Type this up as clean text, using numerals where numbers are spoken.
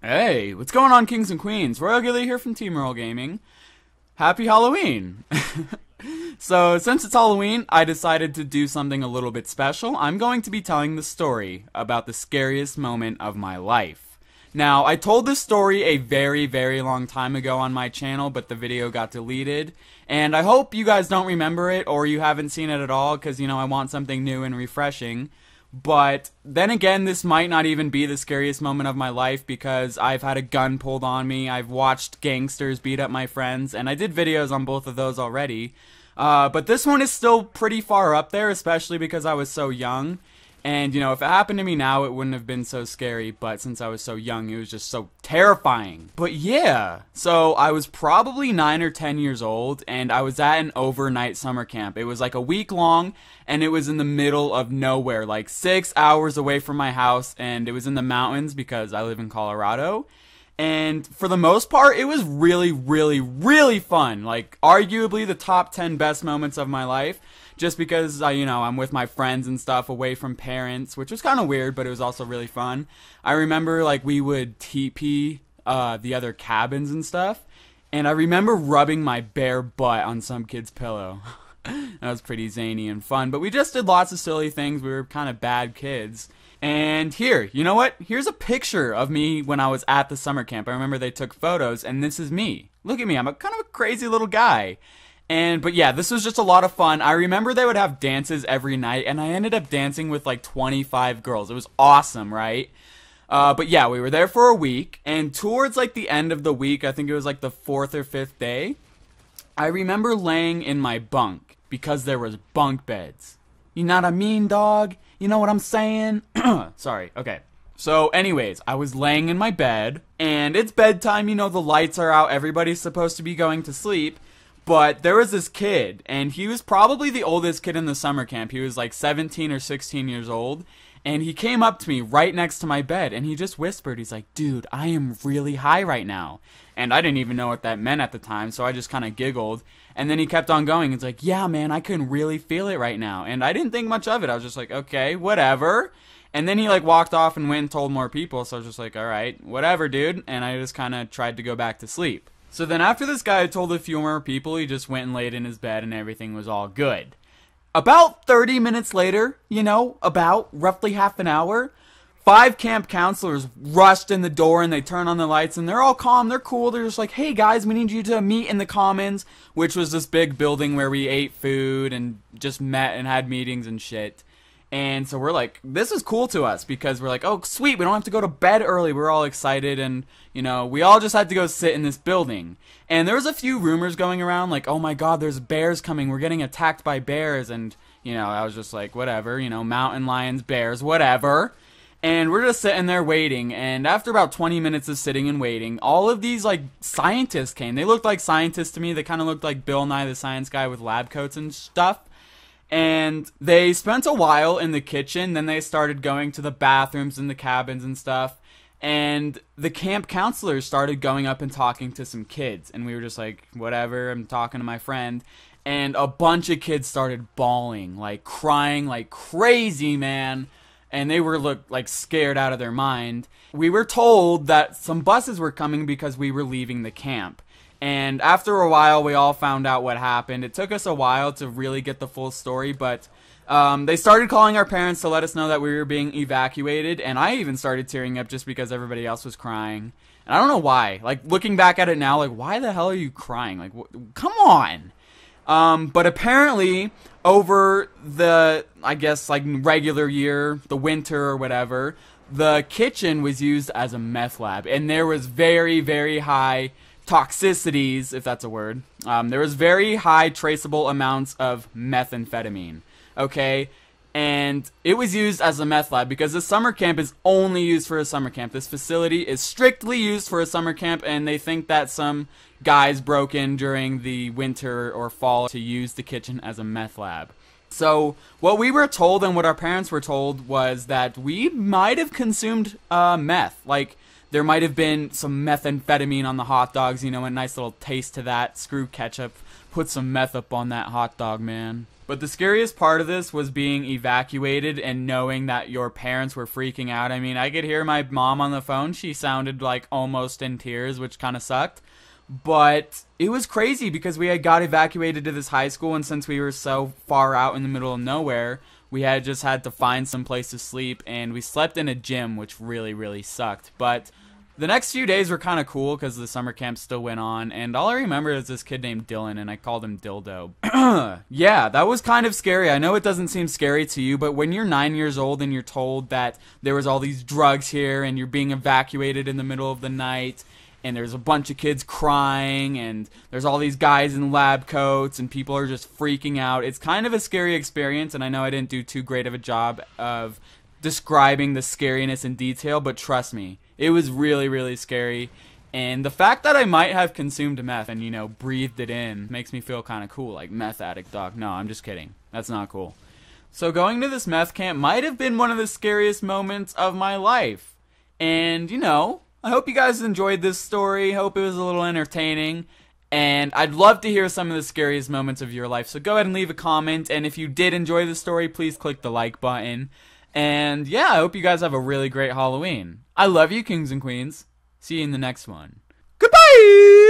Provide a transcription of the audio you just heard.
Hey, what's going on, kings and queens? Royal Ghillie here from Team Royal Gaming. Happy Halloween! So, since it's Halloween, I decided to do something a little bit special. I'm going to be telling the story about the scariest moment of my life. Now, I told this story a very, very long time ago on my channel, but the video got deleted. And I hope you guys don't remember it, or you haven't seen it at all, because, you know, I want something new and refreshing. But then again, this might not even be the scariest moment of my life because I've had a gun pulled on me, I've watched gangsters beat up my friends, and I did videos on both of those already. But this one is still pretty far up there, especially because I was so young. And, you know, if it happened to me now, it wouldn't have been so scary, but since I was so young, it was just so terrifying. But yeah, so I was probably 9 or 10 years old, and I was at an overnight summer camp. It was like a week long, and it was in the middle of nowhere, like 6 hours away from my house, and it was in the mountains because I live in Colorado. And for the most part, it was really, really, really fun. Like, arguably the top 10 best moments of my life. Just because, you know, I'm with my friends and stuff away from parents, which was kind of weird, but it was also really fun. I remember, like, we would TP the other cabins and stuff. And I remember rubbing my bare butt on some kid's pillow. That was pretty zany and fun. But we just did lots of silly things. We were kind of bad kids. And here, you know what? Here's a picture of me when I was at the summer camp. I remember they took photos, and this is me. Look at me. I'm a kind of a crazy little guy. But yeah, this was just a lot of fun. I remember they would have dances every night, and I ended up dancing with like 25 girls. It was awesome, right? But yeah, we were there for a week, and towards like the end of the week, I think it was like the 4th or 5th day, I remember laying in my bunk because there was bunk beds. You know what I mean, dog? You know what I'm saying? Sorry, okay. So anyways, I was laying in my bed, and it's bedtime, you know, the lights are out, everybody's supposed to be going to sleep. But there was this kid, and he was probably the oldest kid in the summer camp. He was like 17 or 16 years old, and he came up to me right next to my bed, and he just whispered, he's like, dude, I am really high right now. And I didn't even know what that meant at the time, so I just kind of giggled. And then he kept on going. He's like, yeah, man, I can really feel it right now. And I didn't think much of it. I was just like, okay, whatever. And then he like walked off and went and told more people, so I was just like, all right, whatever, dude. And I just kind of tried to go back to sleep. So then after this guy had told a few more people, he just went and laid in his bed and everything was all good. About 30 minutes later, you know, about roughly half an hour, 5 camp counselors rushed in the door and they turn on the lights and they're all calm, they're cool, they're just like, hey guys, we need you to meet in the commons, which was this big building where we ate food and just met and had meetings and shit. And so we're like, this is cool to us because we're like, oh, sweet, we don't have to go to bed early. We're all excited and, you know, we all just had to go sit in this building. And there was a few rumors going around like, oh my god, there's bears coming. We're getting attacked by bears. And, you know, I was just like, whatever, you know, mountain lions, bears, whatever. And we're just sitting there waiting. And after about 20 minutes of sitting and waiting, all of these, like, scientists came. They looked like scientists to me. They kind of looked like Bill Nye the Science Guy with lab coats and stuff. And they spent a while in the kitchen, then they started going to the bathrooms in the cabins and stuff. And the camp counselors started going up and talking to some kids. And we were just like, whatever, I'm talking to my friend. And a bunch of kids started bawling, like crying like crazy, man. And they were like scared out of their mind. We were told that some buses were coming because we were leaving the camp. And after a while, we all found out what happened. It took us a while to really get the full story, but they started calling our parents to let us know that we were being evacuated, and I even started tearing up just because everybody else was crying. And I don't know why. Like, looking back at it now, like, why the hell are you crying? Like, come on! But apparently, over the, I guess, like, regular year, the winter or whatever, the kitchen was used as a meth lab, and there was very, very high toxicities, if that's a word. There was very high traceable amounts of methamphetamine, okay? And it was used as a meth lab because the summer camp is only used for a summer camp. This facility is strictly used for a summer camp, and they think that some guys broke in during the winter or fall to use the kitchen as a meth lab. So what we were told and what our parents were told was that we might have consumed meth. Like, there might have been some methamphetamine on the hot dogs, you know, a nice little taste to that. Screw ketchup. Put some meth up on that hot dog, man. But the scariest part of this was being evacuated and knowing that your parents were freaking out. I mean, I could hear my mom on the phone. She sounded like almost in tears, which kind of sucked. But it was crazy because we had got evacuated to this high school, and since we were so far out in the middle of nowhere, we had just had to find some place to sleep, and we slept in a gym, which really, really sucked. But the next few days were kind of cool because the summer camp still went on, and all I remember is this kid named Dylan, and I called him Dildo. Yeah, that was kind of scary. I know it doesn't seem scary to you, but when you're 9 years old and you're told that there was all these drugs here and you're being evacuated in the middle of the night, and there's a bunch of kids crying, and there's all these guys in lab coats, and people are just freaking out, it's kind of a scary experience, and I know I didn't do too great of a job of describing the scariness in detail, but trust me, it was really, really scary. And the fact that I might have consumed meth and, you know, breathed it in makes me feel kind of cool, like meth addict dog. No, I'm just kidding. That's not cool. So going to this meth camp might have been one of the scariest moments of my life. And, you know, I hope you guys enjoyed this story. Hope it was a little entertaining. And I'd love to hear some of the scariest moments of your life. So go ahead and leave a comment. And if you did enjoy the story, please click the like button. And yeah, I hope you guys have a really great Halloween. I love you, kings and queens. See you in the next one. Goodbye!